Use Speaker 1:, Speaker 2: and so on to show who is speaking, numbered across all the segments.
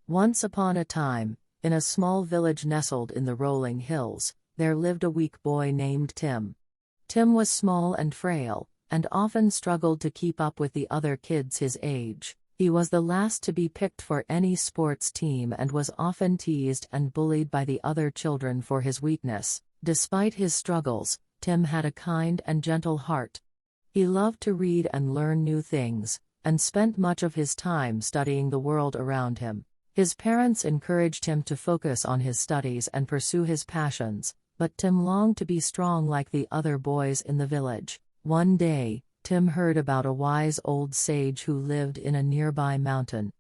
Speaker 1: Once upon a time, in a small village nestled in the rolling hills, there lived a weak boy named Tim. Tim was small and frail, and often struggled to keep up with the other kids his age. He was the last to be picked for any sports team and was often teased and bullied by the other children for his weakness. Despite his struggles, Tim had a kind and gentle heart. He loved to read and learn new things, and spent much of his time studying the world around him. His parents encouraged him to focus on his studies and pursue his passions, but Tim longed to be strong like the other boys in the village. One day, Tim heard about a wise old sage who lived in a nearby mountain.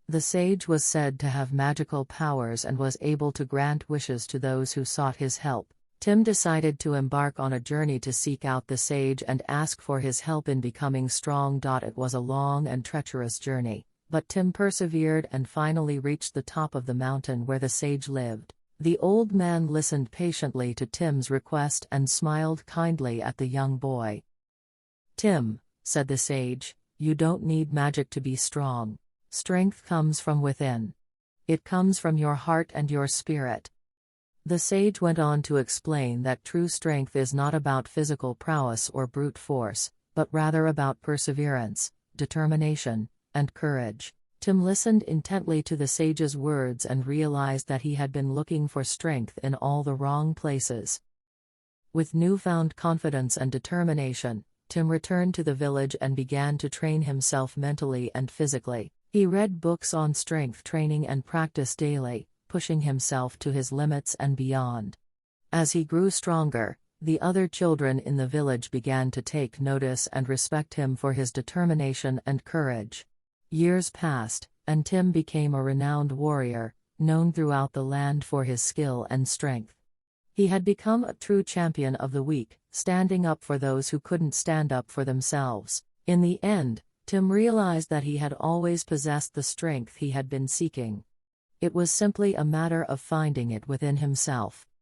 Speaker 1: The sage was said to have magical powers and was able to grant wishes to those who sought his help. Tim decided to embark on a journey to seek out the sage and ask for his help in becoming strong. It was a long and treacherous journey, but Tim persevered and finally reached the top of the mountain where the sage lived. The old man listened patiently to Tim's request and smiled kindly at the young boy. "Tim," said the sage, "you don't need magic to be strong. Strength comes from within. It comes from your heart and your spirit." The sage went on to explain that true strength is not about physical prowess or brute force, but rather about perseverance, determination, and courage. Tim listened intently to the sage's words and realized that he had been looking for strength in all the wrong places. With newfound confidence and determination, Tim returned to the village and began to train himself mentally and physically. He read books on strength training and practiced daily, pushing himself to his limits and beyond. As he grew stronger, the other children in the village began to take notice and respect him for his determination and courage. Years passed, and Tim became a renowned warrior, known throughout the land for his skill and strength. He had become a true champion of the weak, standing up for those who couldn't stand up for themselves. In the end, Tim realized that he had always possessed the strength he had been seeking. It was simply a matter of finding it within himself.